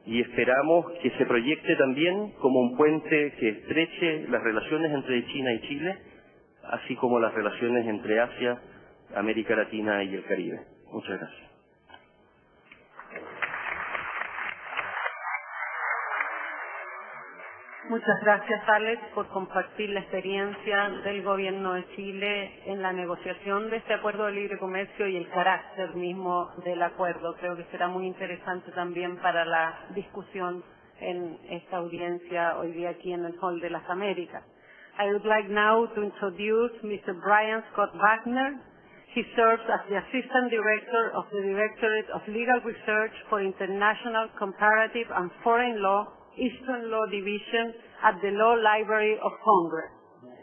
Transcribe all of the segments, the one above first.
y esperamos que se proyecte también como un puente que estreche las relaciones entre China y Chile, así como las relaciones entre Asia, América Latina y el Caribe. Muchas gracias. Muchas gracias, Alex, por compartir la experiencia del Gobierno de Chile en la negociación de este acuerdo de libre comercio y el carácter mismo del acuerdo. Creo que será muy interesante también para la discusión en esta audiencia hoy día aquí en el Hall de las Américas. I would like now to introduce Mr. Brian Scott Wagner. He serves as the Assistant Director of the Directorate of Legal Research for International, Comparative and Foreign Law, Eastern Law Division at the Law Library of Congress,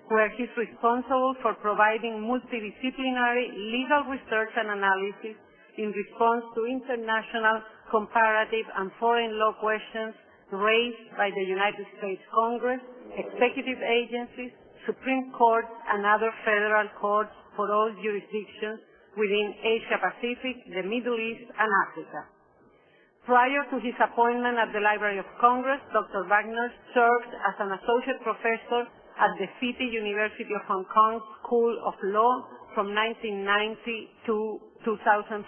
where he is responsible for providing multidisciplinary legal research and analysis in response to international, comparative and foreign law questions raised by the United States Congress, executive agencies, Supreme Court and other federal courts for all jurisdictions within Asia-Pacific, the Middle East and Africa. Prior to his appointment at the Library of Congress, Dr. Wagner served as an associate professor at the City University of Hong Kong School of Law from 1990 to 2005.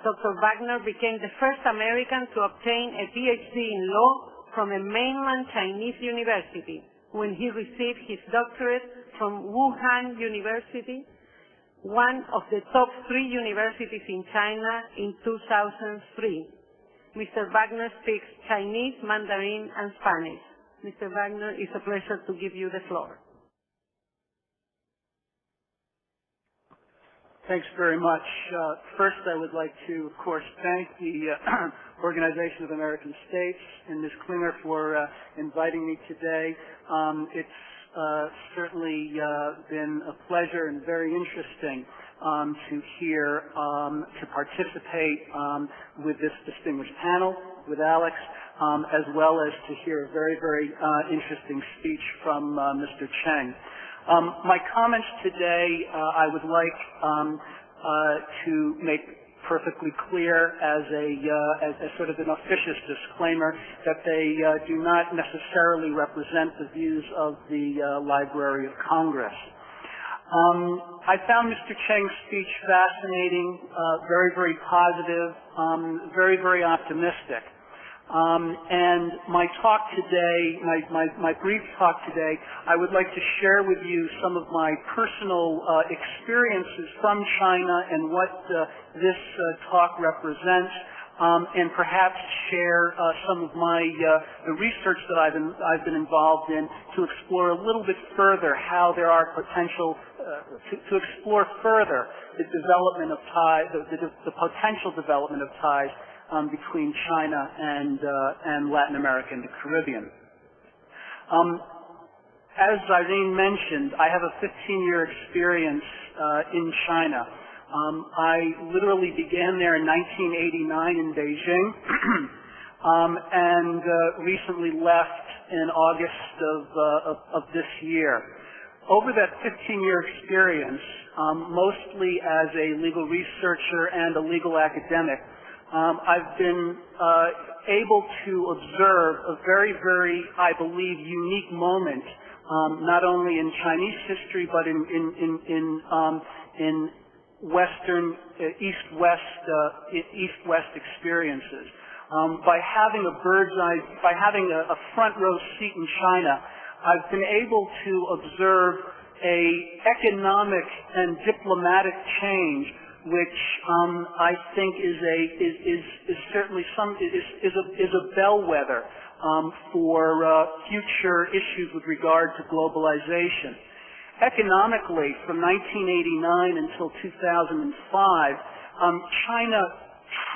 Dr. Wagner became the first American to obtain a PhD in law from a mainland Chinese university when he received his doctorate from Wuhan University, one of the top 3 universities in China, in 2003. Mr. Wagner speaks Chinese, Mandarin, and Spanish. Mr. Wagner, it's a pleasure to give you the floor. Thanks very much. First, I would like to, of course, thank the Organization of American States and Ms. Klinger for inviting me today. It's certainly been a pleasure and very interesting to hear, to participate with this distinguished panel, with Alex, as well as to hear a very, very interesting speech from Mr. Cheng. My comments today, I would like to make perfectly clear as sort of an officious disclaimer that they do not necessarily represent the views of the Library of Congress. I found Mr. Cheng's speech fascinating, very, very positive, very, very optimistic. And my talk today, my brief talk today, I would like to share with you some of my personal experiences from China and what this talk represents, and perhaps share some of my the research that I've been involved in to explore a little bit further how there are potential to explore further the development of ties, the potential development of ties between China and Latin America and the Caribbean. As Irene mentioned, I have a 15-year experience in China. I literally began there in 1989 in Beijing, and recently left in August of this year. Over that 15-year experience, mostly as a legal researcher and a legal academic, I've been able to observe a very, very, I believe, unique moment, not only in Chinese history but in Western East-West experiences. By having a front row seat in China, I've been able to observe a economic and diplomatic change, which I think is certainly a bellwether for future issues with regard to globalization. Economically, from 1989 until 2005, China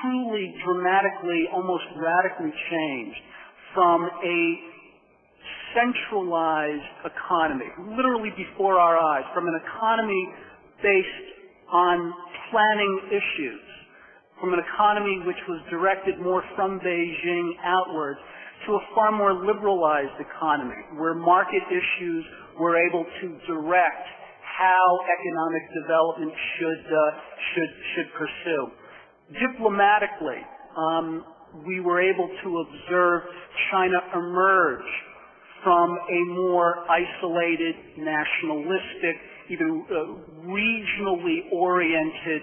truly, dramatically, almost radically changed from a centralized economy, literally before our eyes, from an economy based on planning issues, from an economy which was directed more from Beijing outwards, to a far more liberalized economy, where market issues were able to direct how economic development should pursue. Diplomatically, we were able to observe China emerge from a more isolated, nationalistic, even regionally oriented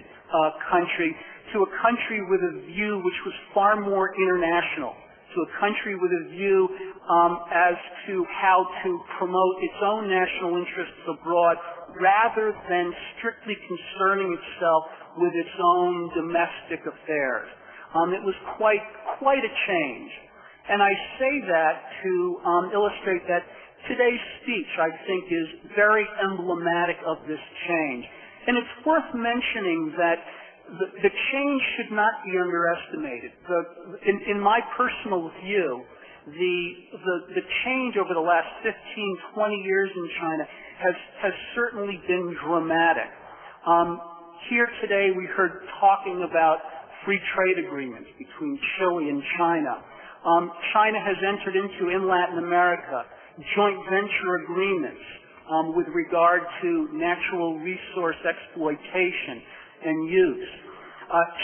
country to a country with a view which was far more international, to a country with a view as to how to promote its own national interests abroad rather than strictly concerning itself with its own domestic affairs. It was quite a change. And I say that to illustrate that today's speech, I think, is very emblematic of this change. And it's worth mentioning that the change should not be underestimated. In my personal view, the change over the last 15, 20 years in China has certainly been dramatic. Here today we heard talking about free trade agreements between Chile and China. China has entered into, in Latin America, joint venture agreements with regard to natural resource exploitation and use.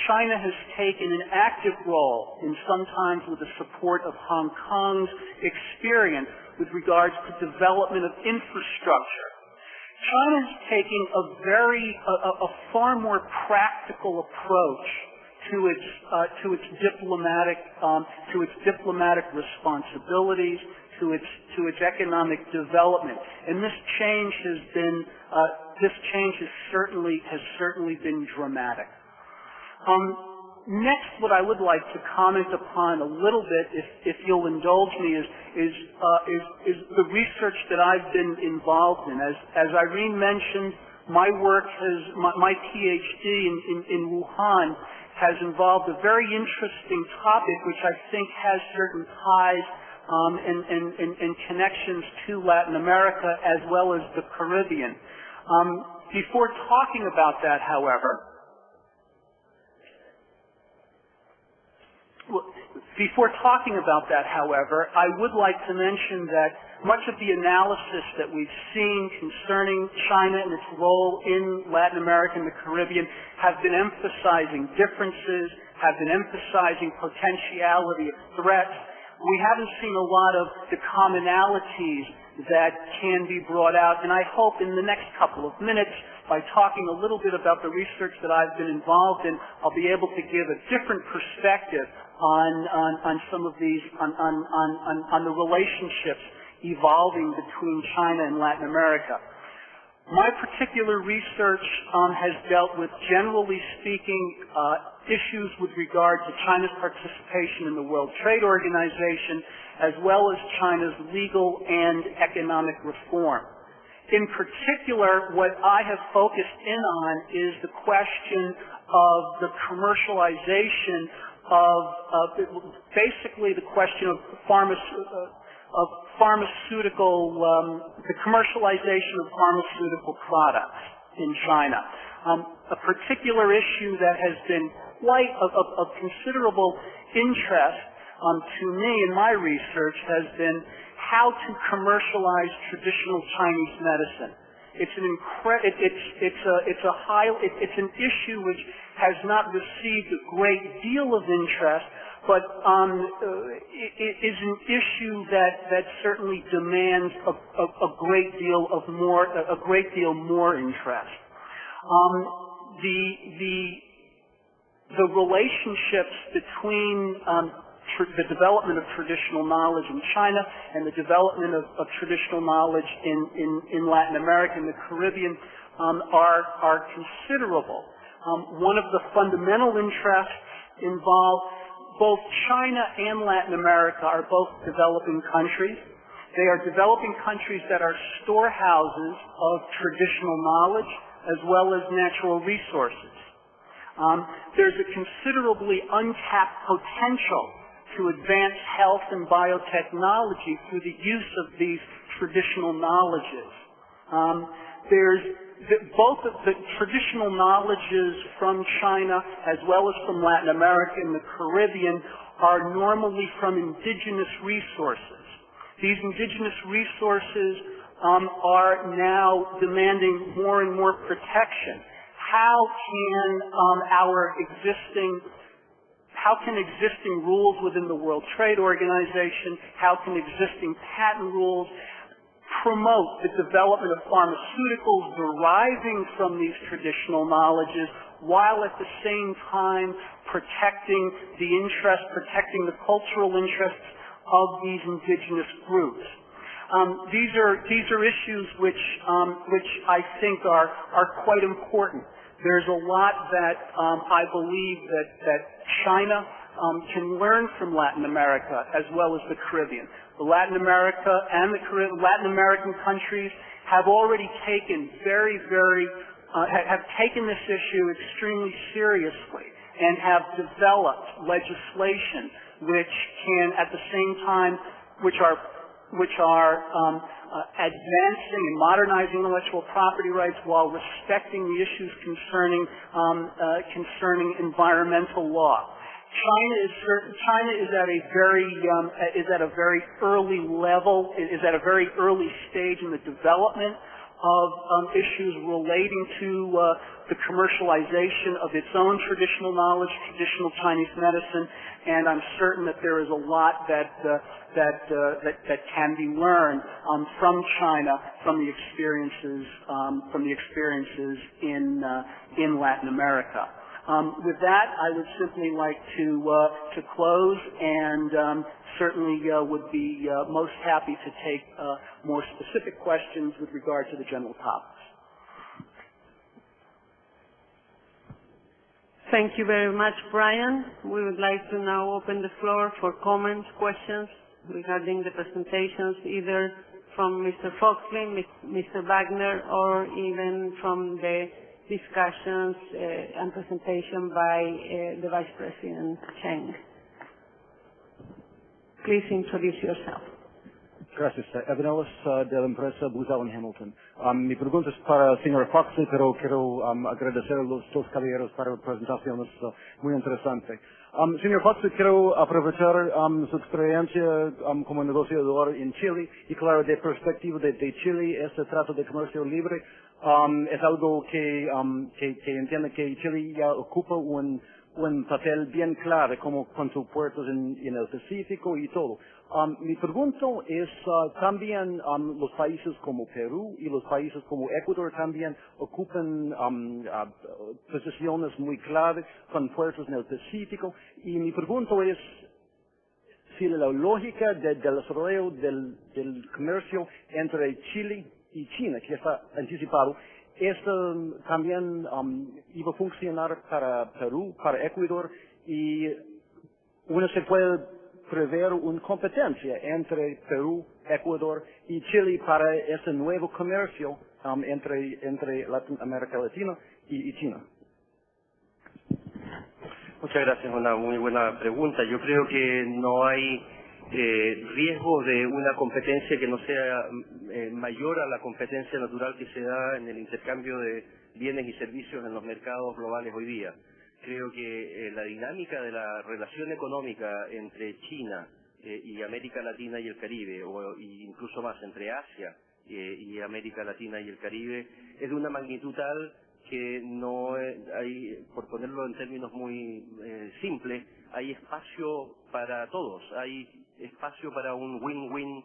China has taken an active role, and sometimes with the support of Hong Kong's experience with regards to development of infrastructure. China is taking a far more practical approach to its diplomatic responsibilities, to its economic development, and this change has certainly been dramatic. Next, what I would like to comment upon a little bit, if you'll indulge me, is the research that I've been involved in. As Irene mentioned, my PhD in Wuhan has involved a very interesting topic, which I think has certain ties and connections to Latin America as well as the Caribbean. Before talking about that, however, I would like to mention that much of the analysis that we've seen concerning China and its role in Latin America and the Caribbean have been emphasizing differences, have been emphasizing potentiality of threats. We haven't seen a lot of the commonalities that can be brought out, and I hope in the next couple of minutes, by talking a little bit about the research that I've been involved in, I'll be able to give a different perspective on some of these, on the relationships evolving between China and Latin America. My particular research has dealt with, generally speaking, issues with regard to China's participation in the World Trade Organization, as well as China's legal and economic reform. In particular, what I have focused in on is the question of the commercialization basically the question of the commercialization of pharmaceutical products in China. A particular issue that has been quite of considerable interest to me in my research has been how to commercialize traditional Chinese medicine. It's an issue which has not received a great deal of interest, but it is an issue that certainly demands a great deal more interest. The relationships between the development of traditional knowledge in China and the development of traditional knowledge in Latin America and the Caribbean are considerable. One of the fundamental interests involved, both China and Latin America are both developing countries. They are developing countries that are storehouses of traditional knowledge as well as natural resources. There's a considerably untapped potential to advance health and biotechnology through the use of these traditional knowledges. Both of the traditional knowledges from China as well as from Latin America and the Caribbean are normally from indigenous resources. These indigenous resources are now demanding more and more protection. How can how can existing rules within the World Trade Organization, how can existing patent rules promote the development of pharmaceuticals deriving from these traditional knowledges, while at the same time protecting the cultural interests of these indigenous groups. These are issues which I think are quite important. There's a lot that I believe that China can learn from Latin America as well as the Caribbean. Latin America and the Latin American countries have already taken have taken this issue extremely seriously and have developed legislation which can, at the same time, which are advancing and modernizing intellectual property rights while respecting the issues concerning environmental law. China is at a very early level, is at a very early stage in the development of issues relating to the commercialization of its own traditional knowledge, traditional Chinese medicine, and I'm certain that there is a lot that can be learned from China, from the experiences in Latin America. With that, I would simply like to close, and certainly would be most happy to take more specific questions with regard to the general topics. Thank you very much, Brian. We would like to now open the floor for comments, questions regarding the presentations, either from Mr. Foxley, Mr. Wagner, or even from the discussions and presentation by the Vice President Cheng. Please introduce yourself. Gracias. Evan Ellis, de la empresa Booz Allen Hamilton. Mi pregunta es para el señor Foxley, pero quiero agradecer a los dos caballeros para la presentación, es muy interesante. Señor Foxley, quiero aprovechar su experiencia como negociador en Chile y, claro, de perspectiva de Chile, este trato de comercio libre es algo que entiende que Chile ya ocupa un papel bien clave como con sus puertos en el Pacífico y todo. Mi pregunta es también los países como Perú y los países como Ecuador también ocupan posiciones muy clave con puertos en el Pacífico, y mi pregunta es si la lógica del desarrollo del comercio entre Chile y China, que está anticipado, esto también iba a funcionar para Perú, para Ecuador, y uno se puede prever una competencia entre Perú, Ecuador y Chile para ese nuevo comercio entre América Latina y China. Muchas gracias, una muy buena pregunta. Yo creo que no hay riesgo de una competencia que no sea mayor a la competencia natural que se da en el intercambio de bienes y servicios en los mercados globales hoy día. Creo que la dinámica de la relación económica entre China y América Latina y el Caribe, y incluso más entre Asia y América Latina y el Caribe, es de una magnitud tal que no hay, por ponerlo en términos muy simples, hay espacio para todos, hay espacio para un win-win,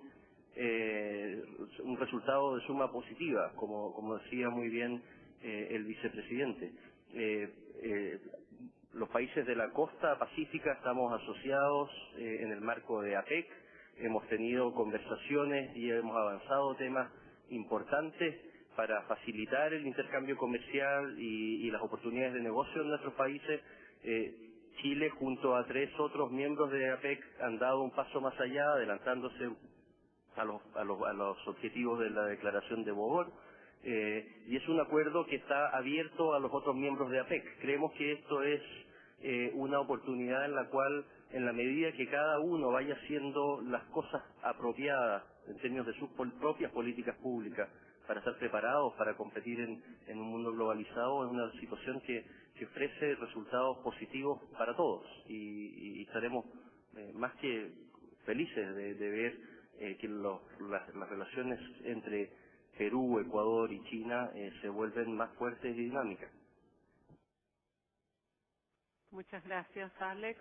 un resultado de suma positiva, como decía muy bien el vicepresidente. Los países de la costa pacífica estamos asociados en el marco de APEC, hemos tenido conversaciones y hemos avanzado temas importantes para facilitar el intercambio comercial y las oportunidades de negocio en nuestros países. Chile, junto a 3 otros miembros de APEC, han dado un paso más allá, adelantándose a los objetivos de la declaración de Bogor, y es un acuerdo que está abierto a los otros miembros de APEC. Creemos que esto es una oportunidad en la cual, en la medida que cada uno vaya haciendo las cosas apropiadas en términos de sus propias políticas públicas para estar preparados para competir en un mundo globalizado, es una situación que ofrece resultados positivos para todos, y estaremos más que felices de ver que las relaciones entre Perú, Ecuador y China se vuelven más fuertes y dinámicas. Muchas gracias, Alex.